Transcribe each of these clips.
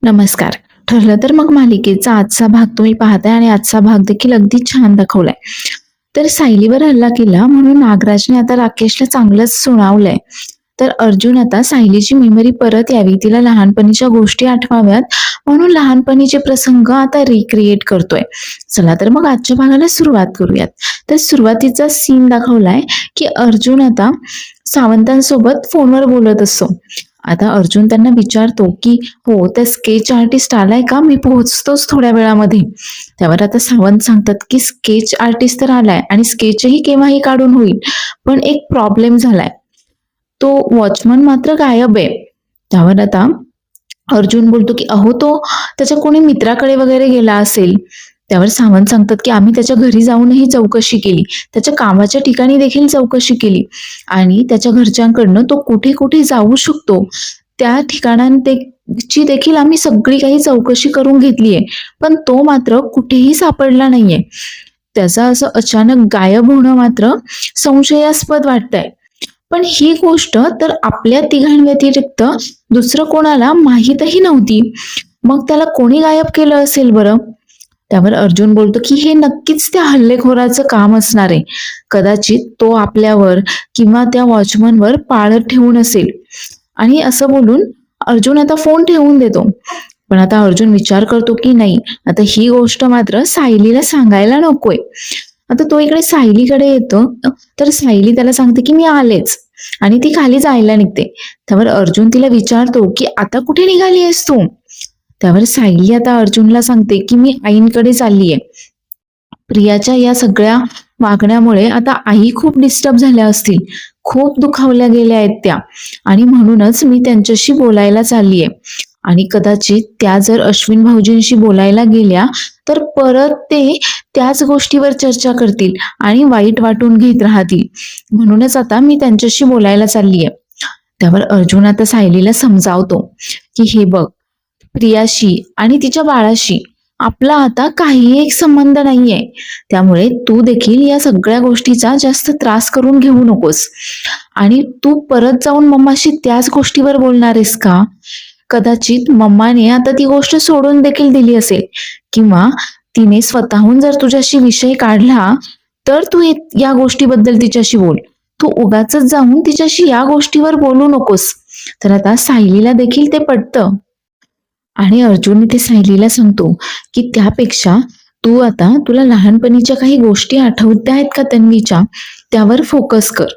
नमस्कार. ठरलं तर मग मालिकेचा आजचा भाग तुम्ही पाहताय आणि आजचा भाग देखील अगदी छान दाखवलाय. तर सायलीवर हल्ला केला म्हणून नागराजने आता राकेशला चांगलंच सुनावलंय. तर अर्जुन आता सायलीची मेमरी परत यावी, तिला लहानपणीच्या गोष्टी आठवाव्यात म्हणून लहानपणीचे प्रसंग आता रिक्रिएट करतोय. चला तर मग आजच्या भागाला सुरुवात करूयात. तर सुरुवातीचा सीन दाखवलाय की अर्जुन आता सावंतांसोबत फोनवर बोलत असतो. आता अर्जुन त्यांना विचारतो की हो, त्या स्केच आर्टिस्ट आलाय का? मी पोहोचतोच थोड्या वेळामध्ये. त्यावर आता सावंत सांगतात की स्केच आर्टिस्ट तर आलाय आणि स्केचही केव्हाही काढून होईल, पण एक प्रॉब्लेम झालाय. तो वॉचमन मात्र गायब आहे. त्यावर आता अर्जुन बोलतो की अहो, तो त्याच्या कोणी मित्राकडे वगैरे गेला असेल. त्यावर सावंत सांगतात की आम्ही त्याच्या घरी जाऊनही चौकशी केली, त्याच्या कामाच्या ठिकाणी देखील चौकशी केली आणि त्याच्या घरच्यांकडनं तो कुठे कुठे जाऊ शकतो त्या ठिकाणांची देखील आम्ही सगळी काही चौकशी करून घेतलीये, पण तो मात्र कुठेही सापडला नाहीये. त्याचं असं अचानक गायब होणं मात्र संशयास्पद वाटतंय. पण ही गोष्ट तर आपल्या तिघांव्यतिरिक्त दुसरं कोणाला माहीतही नव्हती. मग त्याला कोणी गायब केलं असेल बरं? त्यावर अर्जुन बोलतो की हे नक्कीच त्या हल्लेखोराचं काम असणार आहे. कदाचित तो आपल्यावर किंवा त्या वॉचमनवर पाळत ठेवून असेल. आणि असं बोलून अर्जुन आता फोन ठेवून देतो. पण आता अर्जुन विचार करतो की नाही, आता ही गोष्ट मात्र सायलीला सांगायला नकोय. आता तो इकडे सायलीकडे येतो. तर सायली त्याला सांगते की मी आलेच आणि ती खाली जायला निघते. त्यावर अर्जुन तिला विचारतो की आता कुठे निघाली आहेस तू? त्यावर सायली आता अर्जुनला सांगते की मी आईंकडे चाललीये. प्रियाच्या या सगळ्या वागण्यामुळे आता आई खूप डिस्टर्ब झाल्या असतील, खूप दुखावल्या गेल्या आहेत त्या, आणि म्हणूनच मी त्यांच्याशी बोलायला चाललीये. आणि कदाचित त्या जर अश्विन भाऊजींशी बोलायला गेल्या तर परत ते त्याच गोष्टीवर चर्चा करतील आणि वाईट वाटून घेत राहतील. म्हणूनच आता मी त्यांच्याशी बोलायला चाललीये. त्यावर अर्जुन आता सायलीला समजावतो की हे बघ, प्रियाशी आणि तिच्या बाळाशी आपला आता काही एक संबंध नाहीये. त्यामुळे तू देखील या सगळ्या गोष्टीचा जास्त त्रास करून घेऊ नकोस. आणि तू परत जाऊन मम्माशी त्याच गोष्टीवर बोलणार आहेस का? कदाचित मम्माने आता ती गोष्ट सोडून देखील दिली असेल, किंवा तिने स्वतःहून जर तुझ्याशी विषय काढला तर तू या गोष्टीबद्दल तिच्याशी बोल. तू उगाच जाऊन तिच्याशी या गोष्टीवर बोलू नकोस. तर आता सायलीला देखील ते पटतं आणि अर्जुन इथे सायलीला सांगतो की त्यापेक्षा तू आता तुला लहानपणीच्या काही गोष्टी आठवत आहेत का तन्वीच्या, त्यावर फोकस कर.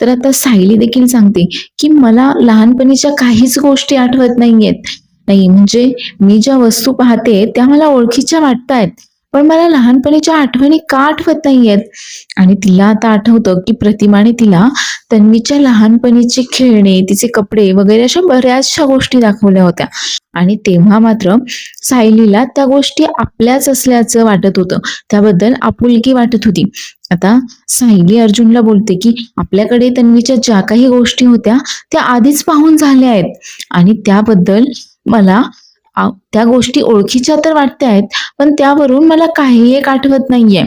तर आता सायली देखील सांगते की मला लहानपणीच्या काहीच गोष्टी आठवत नाहीयेत. नाही म्हणजे मी ज्या वस्तू पाहते त्या मला ओळखीच्या वाटतायत, पण मला लहानपणीच्या आठवणी का आठवत नाहीयेत. आणि तिला आता आठवतं की प्रतिमाने तिला तन्वीच्या लहानपणीचे खेळणे, तिचे कपडे वगैरे अशा बऱ्याचशा गोष्टी दाखवल्या होत्या. आणि तेव्हा मात्र सायलीला त्या गोष्टी आपल्याच असल्याचं वाटत होतं, त्याबद्दल आपुलकी वाटत होती. आता सायली अर्जुनला बोलते की आपल्याकडे तन्वीच्या ज्या काही गोष्टी होत्या त्या आधीच पाहून झाल्या आहेत आणि त्याबद्दल मला त्या गोष्टी ओळखीच्या तर वाटतायत, पण त्यावरून मला काही एक आठवत नाहीये.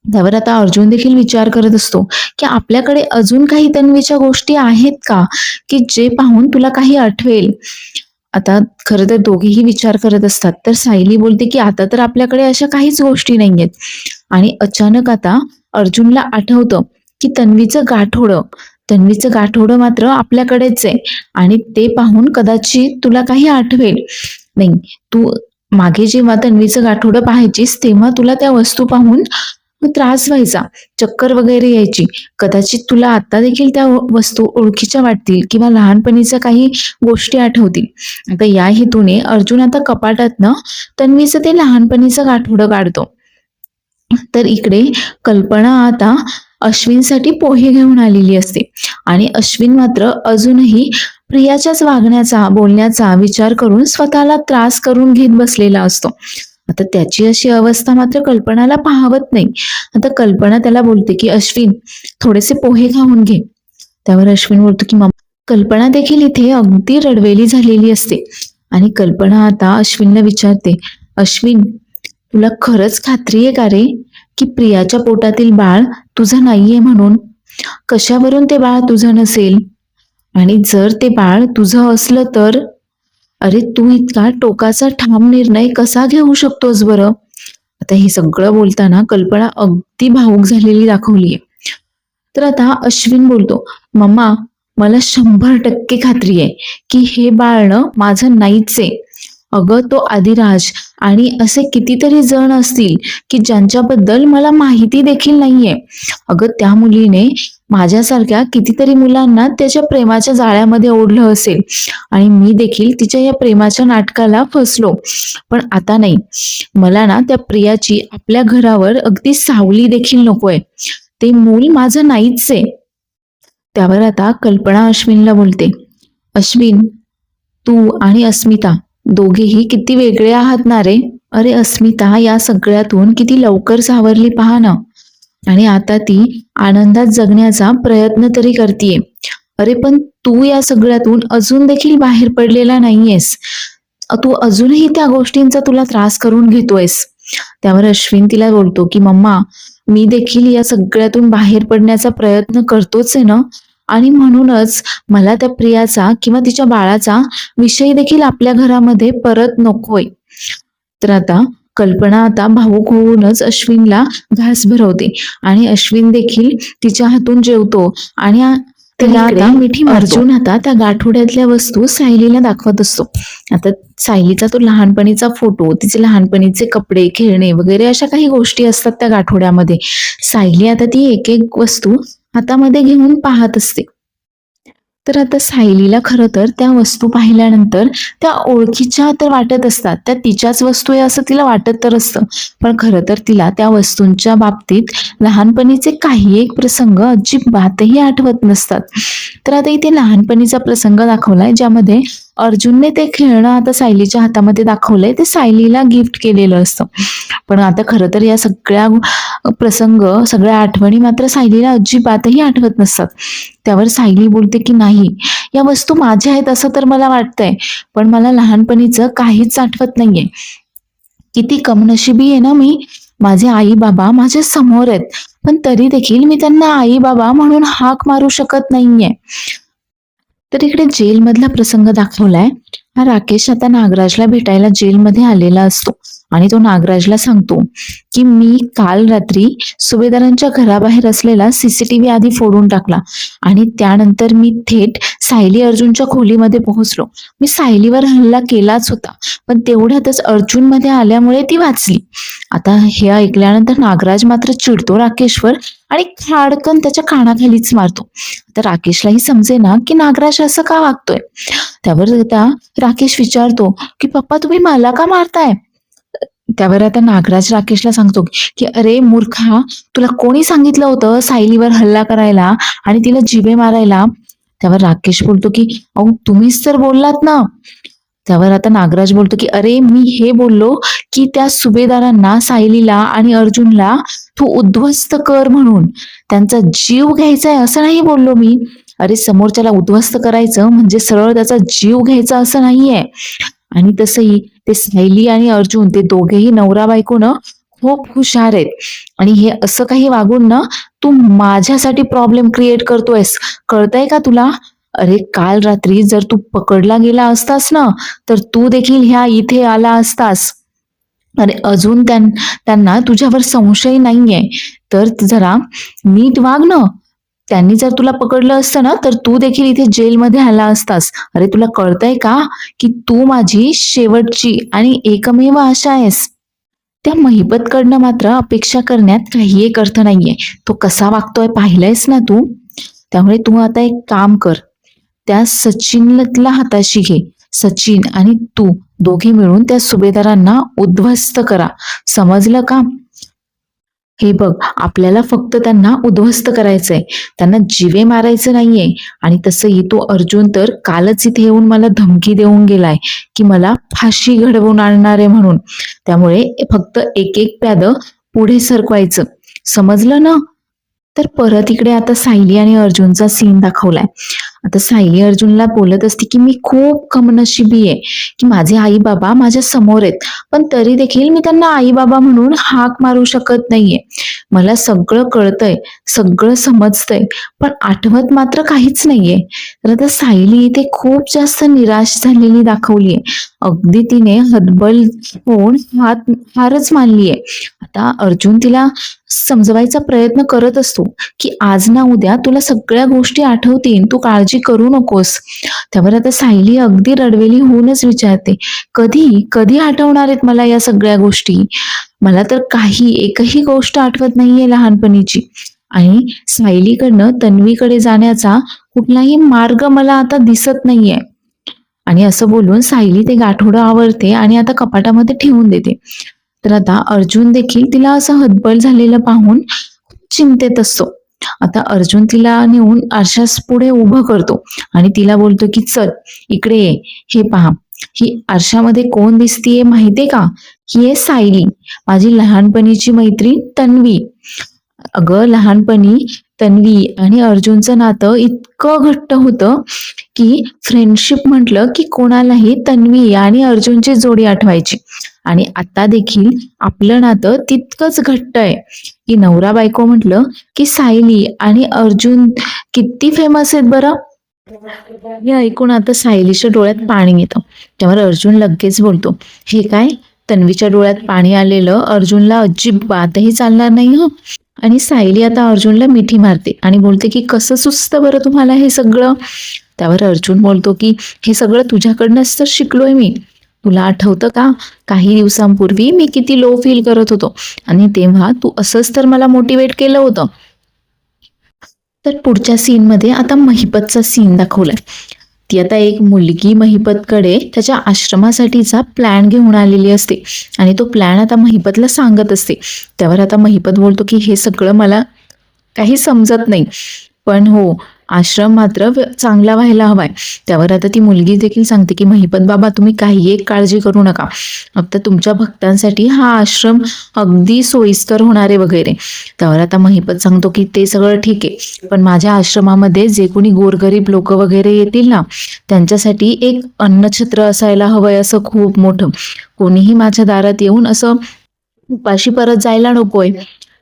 त्यावर आता अर्जुन देखील विचार करत असतो की आपल्याकडे अजून काही तन्वीच्या गोष्टी आहेत का की जे पाहून तुला काही आठवेल. आता खरं तर दोघेही विचार करत असतात. तर सायली बोलते की आता तर आपल्याकडे अशा काहीच गोष्टी नाहीयेत. आणि अचानक आता अर्जुनला आठवतं की तन्वीचं गाठोडं मात्र आपल्याकडेच आहे आणि ते पाहून कदाचित तुला काही आठवेल. नाही, तू मागे जेव्हा तन्वीचं गाठोडं पाहायचीस तेव्हा तुला त्या वस्तू पाहून त्रास व्हायचा, चक्कर वगैरे यायची. कदाचित तुला आता देखील त्या वस्तू ओळखीच्या वाटतील किंवा लहानपणीच्या काही गोष्टी आठवतील. आता या हेतूने अर्जुन आता कपाटातनं तन्वीचं ते लहानपणीचं गाठोडं काढतो. तर इकडे कल्पना आता अश्विनसाठी पोहे घेऊन आलेली असते आणि अश्विन मात्र अजूनही प्रियाच्याच वागण्याचा, बोलण्याचा विचार करून स्वतःला त्रास करून घेत बसलेला असतो. आता त्याची अशी अवस्था मात्र कल्पनाला पाहवत नाही. आता कल्पना त्याला बोलते की अश्विन, थोडेसे पोहे खाऊन घे. त्यावर अश्विन बोलतो की मम्मा. कल्पना देखील इथे अगदी रडवेली झालेली असते आणि कल्पना आता अश्विनला विचारते, अश्विन, तुला खरंच खात्री आहे का रे की प्रियाच्या पोटातील बाळ तुझं नाहीये म्हणून? कशावरून ते बाळ तुझं नसेल? आणि जर ते बाळ तुझं असलं तर? अरे तू इतका टोकाचा ठाम निर्णय कसा घेऊ शकतोस बरं? आता हे सगळं बोलताना कल्पना अगदी भावूक झालेली दाखवलीये. तर आता अश्विन बोलतो, मम्मा मला 100% खात्री आहे की हे बाळणं माझं नाहीच आहे. अगं तो आदिराज आणि असे कितीतरी जण असतील की ज्यांच्याबद्दल मला माहिती देखील नाहीये. अगं त्या मुलीने माझ्यासारख्या कितीतरी मुलांना त्याच्या प्रेमाच्या जाळ्यामध्ये ओढलं असेल आणि मी देखील तिच्या या प्रेमाच्या नाटकाला फसलो. पण आता नाही, मला ना त्या प्रियाची आपल्या घरावर अगदी सावली देखील नकोय. ते मूल माझं नाहीच आहे. त्यावर आता कल्पना अश्विनला बोलते, अश्विन तू आणि अस्मिता दोघेही किती वेगळे आहात ना रे. अरे अस्मिता या सगळ्यातून किती लवकर सावरली पहा ना. आणि आता ती आनंदात जगण्याचा प्रयत्न तरी करतीये. अरे पण तू या सगळ्यातून अजून देखील बाहेर पडलेला नाहीयेस. तू अजूनही त्या गोष्टींचा तुला त्रास करून घेतोयस. त्यावर अश्विन तिला बोलतो की मम्मा मी देखील या सगळ्यातून बाहेर पडण्याचा प्रयत्न करतोच आहे ना. आणि म्हणूनच मला त्या प्रियाचा किंवा तिच्या बाळाचा विषय देखील आपल्या घरामध्ये परत नकोय. तर आता कल्पना आता भावूक होऊनच अश्विनला घास भरवते आणि अश्विन देखील तिच्या हातून जेवतो आणि तिला आता मिठी मारतो. अर्जुन आता त्या गाठोड्यातल्या वस्तू सायलीला दाखवत असतो. आता सायलीचा तो लहानपणीचा फोटो, तिचे लहानपणीचे कपडे, खेळणे वगैरे अशा काही गोष्टी असतात त्या गाठोड्यामध्ये. सायली आता ती एक एक वस्तू हातामध्ये घेऊन पाहत असते. तर आता सायलीला खरं तर त्या वस्तू पाहिल्यानंतर त्या ओळखीच्या तर वाटत असतात, त्या तिच्याच वस्तू आहे असं तिला वाटत तर असतं. पण खरं तर तिला त्या वस्तूंच्या बाबतीत लहानपणीचे काही एक प्रसंग अजिबातही आठवत नसतात. तर आता इथे लहानपणीचा प्रसंग दाखवलाय ज्यामध्ये अर्जुनने ते खेळणं आता सायलीच्या हातामध्ये दाखवलंय, ते सायलीला गिफ्ट केलेलं असतं. पण आता खरं तर या सगळ्या प्रसंग, सगळ्या आठवणी मात्र सायलीला अजिबातही आठवत नसतात. त्यावर सायली बोलते की नाही, या वस्तू माझ्या आहेत असं तर मला वाटतंय, पण मला लहानपणीचं काहीच आठवत नाहीये. किती कमनशिबी आहे ना मी. माझे आई बाबा माझ्या समोर आहेत, पण तरी देखील मी त्यांना आई बाबा म्हणून हाक मारू शकत नाहीये. तर इकडे जेलमधला प्रसंग दाखवलाय. हा राकेश आता नागराजला भेटायला जेलमध्ये आलेला असतो आणि तो नागराजला सांगतो की मी काल रात्री सुभेदारांच्या घराबाहेर असलेला सीसीटीव्ही आधी फोडून टाकला आणि त्यानंतर मी थेट सायली अर्जुनच्या खोलीमध्ये पोहोचलो. मी सायलीवर हल्ला केलाच होता, पण तेवढ्यातच अर्जुन मध्ये आल्यामुळे ती वाचली. आता हे ऐकल्यानंतर नागराज मात्र चिडतो राकेशवर आणि खाडकन त्याच्या कानाखालीच मारतो. तर राकेशलाही समजेना की नागराज असं का वागतोय. त्यावर आता राकेश विचारतो की पप्पा तुम्ही मला का मारताय. त्यावर आता नागराज राकेशला सांगतो की अरे मूर्खा, तुला कोणी सांगितलं होतं सायलीवर हल्ला करायला आणि तिला जिवे मारायला. त्यावर राकेश बोलतो की अहो तुम्हीच तर बोललात ना. त्यावर आता नागराज बोलतो की अरे मी हे बोललो की त्या सुभेदारांना, सायलीला आणि अर्जुनला तू उद्ध्वस्त कर म्हणून, त्यांचा जीव घ्यायचा आहे असं नाही बोललो मी. अरे समोरच्याला उद्ध्वस्त करायचं म्हणजे सरळ त्याचा जीव घ्यायचा असं नाहीये. आणि तसंही ते सायली आणि अर्जुन ते दोघेही नवरा बायको ना खूप हुशार आहेत आणि हे असं काही वागून ना तू माझ्यासाठी प्रॉब्लेम क्रिएट करतोयस, कळतंय का तुला. अरे काल रात्री जर तू पकडला गेला असतास ना तर तू देखील ह्या इथे आला असतास. अरे अजून त्यांना तुझ्यावर संशय नाहीये, तर जरा नीट वाग ना. त्यांनी जर तुला पकडलं असतं ना तर तू देखील इथे जेलमध्ये आला असतास. अरे तुला कळतंय का की तू माझी शेवटची आणि एकमेव आशा आहेस. त्या महिपतकडनं मात्र अपेक्षा करण्यात काही एक अर्थ नाहीये. तो कसा वागतोय पाहिलंयस ना तू. त्यामुळे तू आता एक काम कर, त्या सचिनला हाताशी घे. सचिन आणि तू दोघे मिळून त्या सुभेदारांना उद्ध्वस्त करा, समजलं का. हे बघ, आपल्याला फक्त त्यांना उद्ध्वस्त करायचंय, त्यांना जीवे मारायचं नाहीये. आणि तसंही तो अर्जुन तर कालच इथे येऊन मला धमकी देऊन गेलाय की मला फाशी घडवून आणणार आहे म्हणून. त्यामुळे फक्त एक एक प्यादं पुढे सरकवायचं, समजलं ना. तर परत इकडे आता सायली आणि अर्जुनचा सीन दाखवलाय. आता सायली अर्जुनला बोलत असते की मी खूप कमनशिबी आहे की माझे आई बाबा माझ्या समोर आहेत, पण तरी देखील मी त्यांना आई बाबा म्हणून हाक मारू शकत नाहीये. मला सगळं कळतंय, सगळं समजतंय, पण आठवत मात्र काहीच नाहीये. तर आता सायली इथे खूप जास्त निराश झालेली दाखवलीये. अगदी तिने हतबल होऊन हारच मानलीये. आता अर्जुन तिला समजवायचा प्रयत्न करत असतो की आज ना उद्या तुला सगळ्या गोष्टी आठवतील, तू काळजी करू नकोस. त्यावर आता सायली अगदी रडवेली होऊनच विचारते, कधी कधी आठवणार आहेत मला या सगळ्या गोष्टी? मला तर एकही गोष्ट आठवत नाहीये लहानपणीची. आणि सायलीकडनं तन्वीकडे जाण्याचा कुठलाही मार्ग मला आता दिसत नाहीये. आणि असं बोलून सायली ते गाठोडं आवरते आणि आता कपाटामध्ये ठेवून देते. तर आता अर्जुन देखील तिला असं हतबल झालेलं पाहून खूप चिंतेत असतो. आता अर्जुन तिला नेऊन आरशास पुढे उभं करतो आणि तिला बोलतो की चल इकडे ये, हे पहा, ही आरशामध्ये कोण दिसतीये माहितीये का? ही आहे सायली, माझी लहानपणीची मैत्रीण तन्वी. अगं लहानपणी तन्वी आणि अर्जुनचं नातं इतकं घट्ट होतं की फ्रेंडशिप म्हटलं की कोणालाही तन्वी आणि अर्जुनची जोडी आठवायची. आणि आता देखील आपलं नातं तितकंच घट्ट आहे की नवरा बायको म्हटलं की सायली आणि अर्जुन किती फेमस आहेत बरं. हे ऐकून आता सायलीच्या डोळ्यात पाणी येतं. त्यावर अर्जुन लगेच बोलतो, हे काय? तन्वीच्या डोळ्यात पाणी आलेलं अर्जुनला अजिबातही चालणार नाही हो. आणि सायली आता अर्जुनला मिठी मारते आणि बोलते की कसं सुचतं बरं तुम्हाला हे सगळं? त्यावर अर्जुन बोलतो की हे सगळं तुझ्याकडनंच तर शिकलोय मी. तुला आठवतं का, काही दिवसांपूर्वी मी किती लो फील करत होतो आणि तेव्हा तू असंच तर मला मोटिवेट केलं होतं. तर पुढच्या सीनमध्ये आता महिपतचा सीन दाखवलाय. ती आता एक मुलगी महिपतकडे त्याच्या आश्रमासाठीचा प्लॅन घेऊन आलेली असते आणि तो प्लॅन आता महिपतला सांगत असते. त्यावर आता महिपत बोलतो की हे सगळं मला काही समजत नाही, पण हो, आश्रम मात्र चांगला व्हायला हवाय. त्यावर आता ती मुलगी देखील सांगते की महिपत बाबा तुम्ही काही एक काळजी करू नका, आता तुमच्या भक्तांसाठी हा आश्रम अगदी सोयीस्कर होणार आहे वगैरे. त्यावर आता महिपत सांगतो की ते सगळं ठीक आहे, पण माझ्या आश्रमामध्ये जे कोणी गोरगरीब लोक वगैरे येतील ना, त्यांच्यासाठी एक अन्नछत्र असायला हवंय असं खूप मोठं. कोणीही माझ्या दारात येऊन असं उपाशी परत जायला नकोय.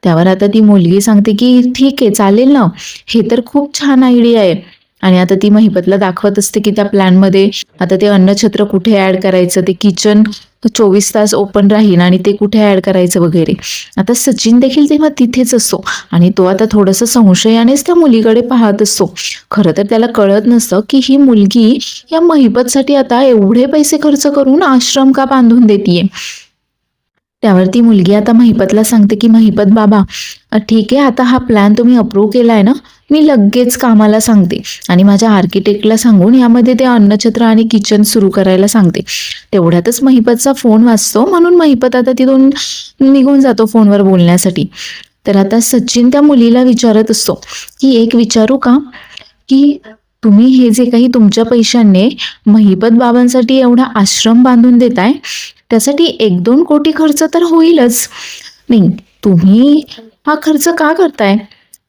त्यावर आता ती मुलगी सांगते की ठीक आहे, चालेल ना, हे तर खूप छान आयडिया आहे. आणि आता ती महिपतला दाखवत असते की त्या प्लॅनमध्ये आता ते अन्नछत्र कुठे ऍड करायचं, ते किचन 24 तास ओपन राहील आणि ते कुठे ऍड करायचं वगैरे. आता सचिन देखील तेव्हा तिथेच असतो आणि तो आता थोडंसं संशयानेच त्या मुलीकडे पाहत असतो. खरं तर त्याला कळत नसतं की ही मुलगी या महिपतसाठी आता एवढे पैसे खर्च करून आश्रम का बांधून देतीये. त्यावर ती मुलगी आता महिपतला सांगते की महिपत बाबा, ठीक आहे, आता हा प्लॅन तुम्ही अप्रूव्ह केलाय ना, मी लगेच कामाला सांगते आणि माझ्या आर्किटेक्टला सांगून यामध्ये ते अन्नछत्र आणि किचन सुरू करायला सांगते. तेवढ्यातच महिपतचा फोन वाजतो, म्हणून महिपत आता तिथून निघून जातो फोनवर बोलण्यासाठी. तर आता सचिन त्या मुलीला विचारत असतो की एक विचारू का, की तुम्ही हे जे काही तुमच्या पैशांनी महिपत बाबांसाठी एवढा आश्रम बांधून देताय, त्यासाठी 1-2 कोटी खर्च तर होईलच. नाही, तुम्ही हा खर्च का करताय?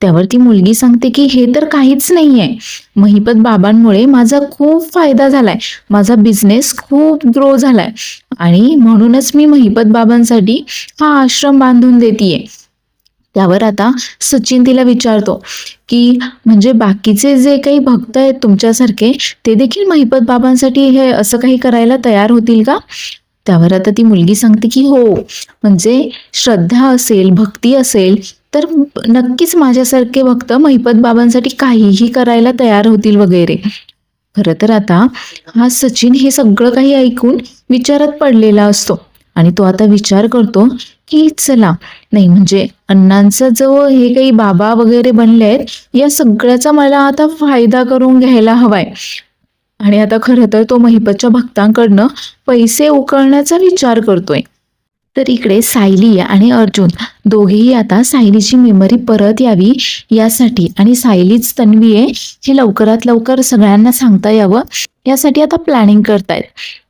त्यावर ती मुलगी सांगते की हे तर काहीच नाहीये, महिपत बाबांमुळे माझा खूप फायदा झालाय, माझा बिझनेस खूप ग्रो झालाय आणि म्हणूनच मी महिपत बाबांसाठी हा आश्रम बांधून देतीये. त्यावर आता सचिन तिला विचारतो की म्हणजे बाकीचे जे काही भक्त आहेत तुमच्यासारखे, ते देखील महिपत बाबांसाठी हे असं काही करायला तयार होतील का? त्यावर आता ती मुलगी सांगते की हो, म्हणजे श्रद्धा असेल, भक्ती असेल तर नक्कीच माझ्यासारखे भक्त महिपत बाबांसाठी काहीही करायला तयार होतील वगैरे. खरं तर आता हा सचिन हे सगळं काही ऐकून विचारात पडलेला असतो आणि तो आता विचार करतो की चला, नाही म्हणजे अण्णांचं जो हे काही बाबा वगैरे बनले आहेत, या सगळ्याचा मला आता फायदा करून घ्यायला हवाय. आणि आता खरं तर तो महिपतच्या भक्तांकडनं पैसे उकळण्याचा विचार करतोय. तर इकडे सायली आणि अर्जुन दोघेही आता सायलीची मेमरी परत यावी यासाठी आणि सायलीच तन्वी आहे हे लवकरात लवकर सगळ्यांना सांगता यावं यासाठी आता प्लॅनिंग करतायत.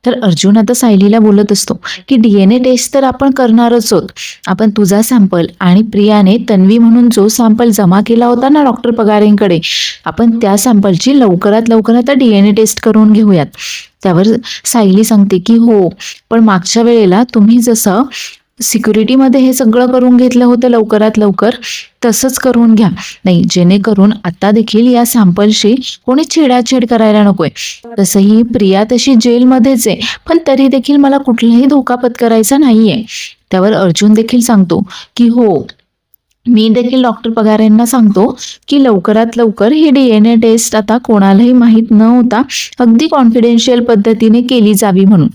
तर अर्जुन आता सायलीला बोलत असतो की DNA टेस्ट तर आपण करणारच आहोत. आपण तुझा सॅम्पल आणि प्रियाने तन्वी म्हणून जो सॅम्पल जमा केला होता ना डॉक्टर पगारेंकडे, आपण त्या सॅम्पलची लवकरात लवकर आता DNA टेस्ट करून घेऊयात. त्यावर सायली सांगते की हो, पण मागच्या वेळेला तुम्ही जसं सिक्युरिटीमध्ये हे सगळं करून घेतलं होतं लवकरात लवकर, तसंच करून घ्या. नाही, जेणेकरून आता देखील या सॅम्पलशी कोणी छेडाछेड करायला नकोय. तसंही प्रिया तशी जेलमध्येच आहे, पण तरी देखील मला कुठलाही धोका पत्करायचा नाहीये. त्यावर अर्जुन देखील सांगतो की हो, मी देखील डॉक्टर पगारेंना सांगतो की लवकरात लवकर ही DNA टेस्ट आता कोणालाही माहीत न होता अगदी कॉन्फिडेन्शियल पद्धतीने केली जावी म्हणून.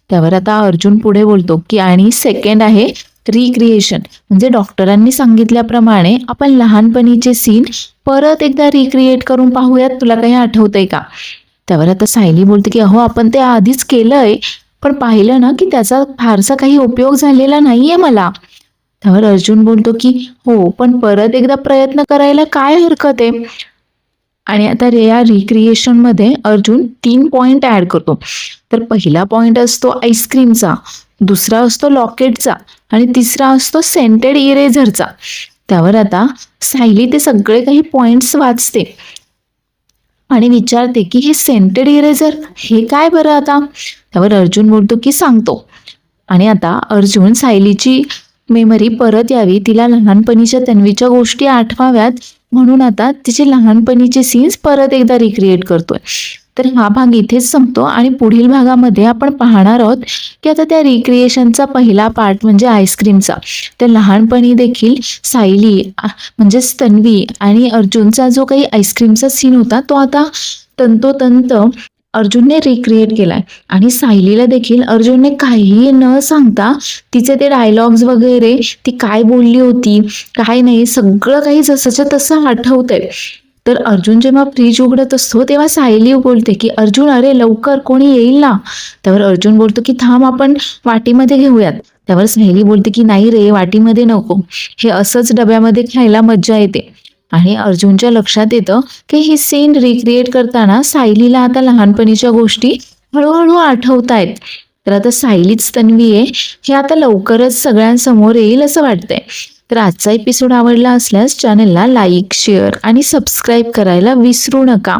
त्यावर आता अर्जुन पुढे बोलतो की आणि सेकंड आहे रिक्रिएशन, म्हणजे डॉक्टरांनी सांगितल्याप्रमाणे आपण लहानपणीचे सीन परत एकदा रिक्रिएट करून पाहूयात. तुला काही आठवतंय का? त्यावर आता सायली बोलते की अहो, आपण ते आधीच केलंय, पण पाहिलं ना की त्याचा फारसा काही उपयोग झालेला नाहीये मला. त्यावर अर्जुन बोलतो की हो, पण परत एकदा प्रयत्न करायला काय हरकत आहे. आणि आता या रिक्रिएशनमध्ये अर्जुन 3 पॉइंट ऍड करतो. तर पहिला पॉइंट असतो आईस्क्रीमचा, दुसरा असतो लॉकेटचा आणि तिसरा असतो सेंटेड इरेझरचा. त्यावर आता सायली ते सगळे काही पॉइंट्स वाचते आणि विचारते की हे सेंटेड इरेझर हे काय बरं आता. त्यावर अर्जुन बोलतो की सांगतो. आणि आता अर्जुन सायलीची मेमरी परत यावी, तिला लहानपणीच्या तन्वीच्या गोष्टी आठवाव्यात म्हणून आता तिचे लहानपणीचे सीन्स परत एकदा रिक्रिएट करतोय. तर हा भाग इथेच संपतो आणि पुढील भागामध्ये आपण पाहणार आहोत की आता त्या रिक्रिएशनचा पहिला पार्ट म्हणजे आईस्क्रीमचा, तर लहानपणी देखील सायली म्हणजेच तन्वी आणि अर्जुनचा जो काही आईस्क्रीमचा सीन होता तो आता तंतोतंत अर्जुनने रिक्रिएट केलाय. आणि सायलीला देखील अर्जुनने काहीही न सांगता तिचे ते डायलॉग्स वगैरे, ती काय बोलली होती काय नाही, सगळं काही जसंच्या तसं आठवतंय. तर अर्जुन जेव्हा फ्रीज उघडत असतो तेव्हा सायली बोलते की अर्जुन, अरे लवकर कोणी येईल ना. त्यावर अर्जुन बोलतो की थांब, आपण वाटीमध्ये घेऊयात. त्यावर सायली बोलते की नाही रे, वाटीमध्ये नको, हे असंच डब्यामध्ये खायला मज्जा येते. आणि अर्जुनच्या लक्षात येतं की ही सीन रिक्रिएट करताना सायलीला आता लहानपणीच्या गोष्टी हळूहळू आठवतायत. तर आता सायलीच तन्वी आहे हे आता लवकरच सगळ्यांसमोर येईल असं वाटतंय. तर आजचा एपिसोड आवडला असल्यास चॅनलला लाईक, शेअर आणि सबस्क्राईब करायला विसरू नका.